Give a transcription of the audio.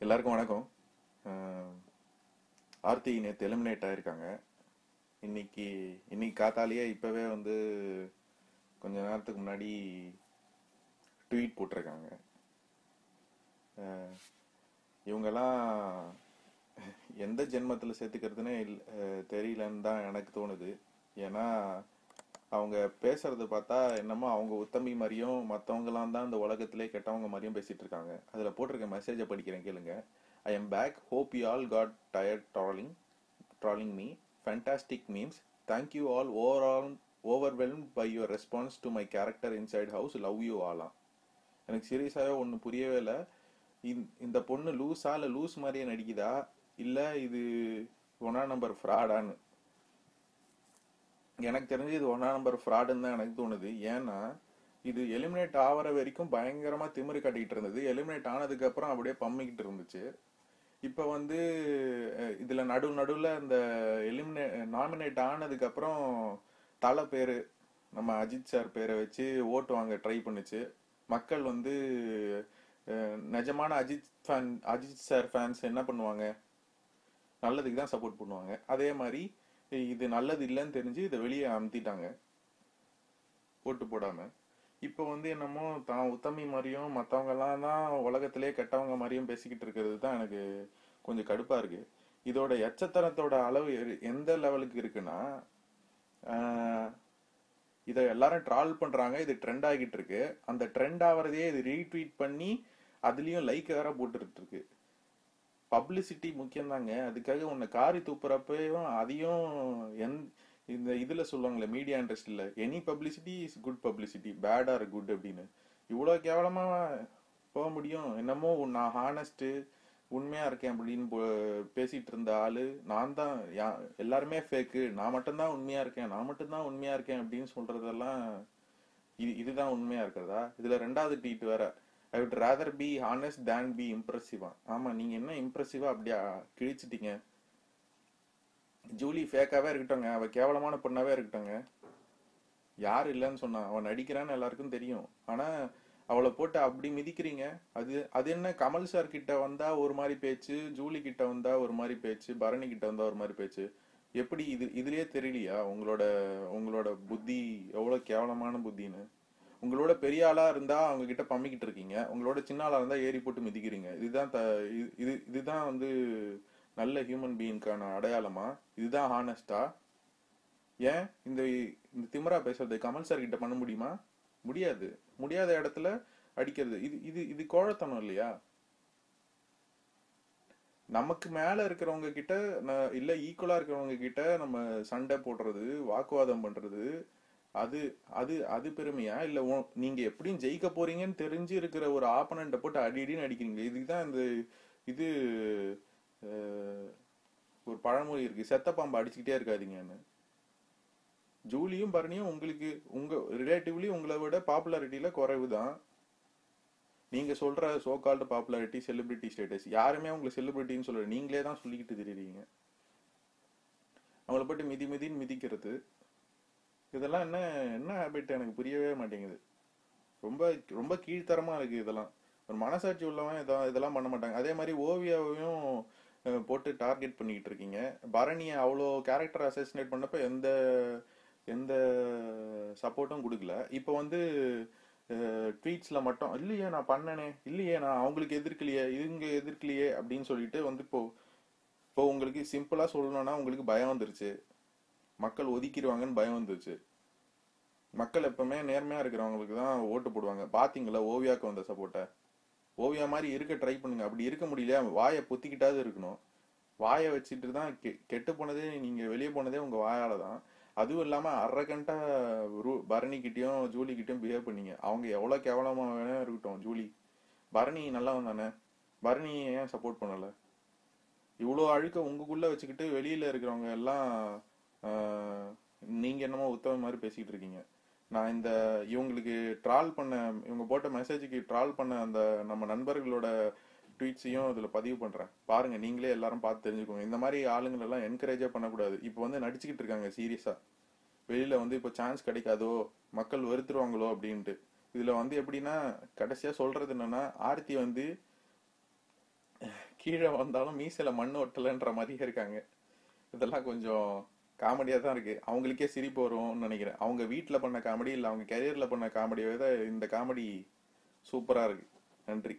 எல்லாருக்கும் வணக்கம். அஹ் ஆர்த்தி நேற்று எலிமினேட் ஆயிருக்காங்க. இன்னைக்கு இன்னைக்கு காத்தாலேயே இப்பவே கொஞ்ச நேரத்துக்கு முன்னாடி ட்வீட் போட்டிருக்காங்க. அஹ் இவங்கெல்லாம் எந்த ஜென்மத்தில் சேர்த்துக்கிறதுனே தெரியலன்னு தான் எனக்கு தோணுது. ஏன்னா அவங்க பேசுறது பார்த்தா என்னமோ அவங்க உத்தமி மாதிரியும் மற்றவங்களாம் தான் இந்த உலகத்திலே கெட்டவங்க மாதிரியும் பேசிட்டு இருக்காங்க. அதில் போட்டிருக்க மெசேஜை படிக்கிறேன், கேளுங்க. I am back. Hope you all got tired trolling me. Fantastic memes. Thank you all overwhelmed by your response to my character inside house. Love you ஆலாம். எனக்கு சீரியஸாகவே ஒன்று புரியவே இல்லை. இந்த பொண்ணு லூஸா இல்லை லூஸ் மாதிரியே நடிக்குதா இல்லை இது ஒன்னா நம்பர் ஃப்ராடான்னு. எனக்கு தெரிஞ்சு இது ஒன்னா நம்பர் ஃப்ராடுன்னு தான் எனக்கு தோணுது. ஏன்னா இது எலிமினேட் ஆகிற வரைக்கும் பயங்கரமா திமிரு கட்டிக்கிட்டு இருந்தது. எலிமினேட் ஆனதுக்கு அப்புறம் அப்படியே பம்மிக்கிட்டு இருந்துச்சு. இப்ப இதுல நடுவுல இந்த நாமினேட் ஆனதுக்கு அப்புறம் தலை பேரு, நம்ம அஜித் சார் பேரை வச்சு ஓட்டு வாங்க ட்ரை பண்ணுச்சு. மக்கள் நிஜமான அஜித் சார் ஃபேன்ஸ் என்ன பண்ணுவாங்க? நல்லதுக்கு தான் சப்போர்ட் பண்ணுவாங்க. அதே மாதிரி இது நல்லது இல்லைன்னு தெரிஞ்சு இதை வெளியே அமுத்திட்டாங்க ஓட்டு போடாம. இப்போ என்னமோ தான் உத்தமி மாதிரியும் மற்றவங்க எல்லாம் தான் உலகத்திலே கெட்டவங்க மாதிரியும் பேசிக்கிட்டு இருக்கிறது தான் எனக்கு கொஞ்சம் கடுப்பா இருக்கு. இதோட எச்சத்தனத்தோட அளவு எந்த லெவலுக்கு இருக்குன்னா, இதை எல்லாரும் ட்ரால் பண்றாங்க, இது ட்ரெண்ட் ஆகிட்டு இருக்கு. அந்த ட்ரெண்ட் ஆகிறதையே இது ரீட்வீட் பண்ணி அதுலயும் லைக் வேற போட்டுட்டு இருக்கு. பப்ளிசிட்டி முக்கியம் தாங்க. அதுக்காக உன்னை காரி தூப்புறப்பையும் அதையும் இந்த இதுல சொல்லுவாங்களே மீடியா இண்டஸ்ட்ரியில, any publicity is good publicity, bad or good அப்படின்னு. இவ்வளவு கேவலமா போக முடியும்? என்னமோ நான் ஹானஸ்ட் உண்மையா இருக்கேன் அப்படின்னு பேசிட்டு இருந்த ஆளு, நான் தான் எல்லாருமே ஃபேக்கு, நான் மட்டும்தான் உண்மையா இருக்கேன், நான் மட்டும்தான் உண்மையா இருக்கேன் அப்படின்னு சொல்றதெல்லாம் இதுதான் உண்மையா இருக்கிறதா? இதுல ரெண்டாவது ட்வீட் வேற, I would rather be honest than be இம்ப்ரெசிவா. ஆமா, நீங்க என்ன இம்ப்ரெசிவா அப்படியா கிழிச்சிட்டீங்க? ஜூலி ஃபேக்காவே இருக்கட்டும்ங்க, அவ கேவலமான பொண்ணாவே இருக்கட்டும்ங்க. யார் இல்லைன்னு சொன்னா? அவன் நடிக்கிறான்னு எல்லாருக்கும் தெரியும். ஆனா அவளை போட்டு அப்படி மிதிக்கிறீங்க. அது அது என்ன? கமல் சார் கிட்ட வந்தா ஒரு மாதிரி பேச்சு, ஜூலி கிட்ட வந்தா ஒரு மாதிரி பேச்சு, பரணி கிட்ட வந்தா ஒரு மாதிரி பேச்சு. எப்படி இதுலயே தெரியலையா உங்களோட உங்களோட புத்தி எவ்வளவு கேவலமான புத்தின்னு? உங்களோட பெரிய ஆளா இருந்தா அவங்க கிட்ட பம்மிக்கிட்டு இருக்கீங்க, உங்களோட சின்ன ஆளா இருந்தா ஏறி போட்டு மிதிக்கிறீங்க. இதுதான் நல்ல ஹியூமன் பீயிங்கான அடையாளமா? இதுதான் ஹானஸ்டா? ஏன் இந்த இந்த திமிரா பேசுறது கமல் சார் கிட்ட பண்ண முடியுமா? முடியாது. முடியாத இடத்துல அடிக்கிறது இது இது இது கோழத்தனம் இல்லையா? நமக்கு மேல இருக்கிறவங்க கிட்ட இல்ல ஈக்குவலா இருக்கிறவங்க கிட்ட நம்ம சண்டை போடுறது, வாக்குவாதம் பண்றது, அது அது அது பெருமையா? இல்ல நீங்க எப்படியும் ஜெயிக்க போறீங்கன்னு தெரிஞ்சு இருக்கிற ஒரு ஆப்பனண்ட போட்டு அடின்னு அடிக்கிறீங்க. இதுதான் இது ஒரு பழமொழி இருக்கு, செத்த பாம்பு அடிச்சுக்கிட்டே இருக்காதீங்கன்னு. ஜூலியும் பரணியும் உங்களுக்கு உங்க ரிலேட்டிவ்லி உங்களை விட பாப்புலாரிட்டியில குறைவுதான். நீங்க சொல்ற so called popularity, celebrity status, யாருமே உங்களை செலிபிரிட்டின்னு சொல்ல, நீங்களே தான் சொல்லிக்கிட்டு தெரியுறீங்க. அவங்கள போட்டு மிதின்னு மிதிக்கிறது, இதெல்லாம் என்ன என்ன ஹேபிட்? எனக்கு புரியவே மாட்டேங்குது. ரொம்ப ரொம்ப கீழ்த்தரமா இருக்கு இதெல்லாம். ஒரு மனசாட்சி உள்ளவன் இதெல்லாம் பண்ண மாட்டாங்க. அதே மாதிரி ஓவியாவையும் போட்டு டார்கெட் பண்ணிக்கிட்டு இருக்கீங்க. பரணியை அவ்வளோ கேரக்டர் அசசினேட் பண்ணப்ப எந்த எந்த சப்போர்ட்டும் கொடுக்கல. இப்போ ட்வீட்ஸ்ல மட்டும் இல்லையே நான் பண்ணனே, இல்லையே நான் அவங்களுக்கு எதிர்க்கலையே, இவங்க எதிர்க்கலையே அப்படின்னு சொல்லிட்டு இப்போ இப்போ உங்களுக்கு சிம்பிளா சொல்லணும்னா உங்களுக்கு பயம் வந்துருச்சு. மக்கள் ஒதுக்கிடுவாங்கன்னு பயம் வந்துருச்சு. மக்கள் எப்பவுமே நேர்மையா இருக்கிறவங்களுக்கு தான் ஓட்டு போடுவாங்க. பாத்தீங்களா ஓவியாக்கு வந்த சப்போர்ட்ட? ஓவியா மாதிரி இருக்க ட்ரை பண்ணுங்க. அப்படி இருக்க முடியலையா வாயை பொத்திக்கிட்டாவது இருக்கணும். வாயை வச்சுட்டு தான் கெட்டு போனதே, நீங்க வெளியே போனதே உங்க வாயால தான். அதுவும் இல்லாம அரகண்டா பரணி கிட்டயும் ஜூலி கிட்டயும் பிஹேவ் பண்ணீங்க. அவங்க எவ்வளவு கேவலமா வேணா இருக்கட்டும், ஜூலி, பரணி நல்லவன் தானே, பரணி ஏன் சப்போர்ட் பண்ணல? இவ்வளோ அழுக்க உங்களுக்குள்ள வச்சுக்கிட்டு வெளியில இருக்கிறவங்க எல்லாம் நீங்க என்னமோ உத்தவ மாதிரி பேசிக்கிட்டு இருக்கீங்க. நான் இவங்களுக்கு ட்ரால் பண்ண, இவங்க போட்ட மெசேஜுக்கு ட்ரால் பண்ண அந்த நம்ம நண்பர்களோட ட்வீட்ஸையும் இதுல பதிவு பண்றேன், பாருங்க. நீங்களே எல்லாரும் பார்த்து தெரிஞ்சுக்கோங்க. இந்த மாதிரி ஆளுங்களை எல்லாம் என்கரேஜா பண்ணக்கூடாது. இப்போ நடிச்சுக்கிட்டு இருக்காங்க சீரியஸா. வெளியில இப்போ சான்ஸ் கிடைக்காதோ, மக்கள் வெறுத்துருவாங்களோ அப்படின்ட்டு. இதுல எப்படின்னா, கடைசியா சொல்றது என்னன்னா, ஆர்த்தி கீழே வந்தாலும் மீசையில மண் ஒட்டலைன்ற மாதிரியே இருக்காங்க. இதெல்லாம் கொஞ்சம் காமெடியா தான் இருக்கு. அவங்களுக்கே சிரிப்பு வரும்னு நினைக்கிறேன். அவங்க வீட்ல பண்ண காமெடி இல்ல அவங்க கெரியர்ல பண்ண காமெடியை விட இந்த காமெடி சூப்பரா இருக்கு. நன்றி.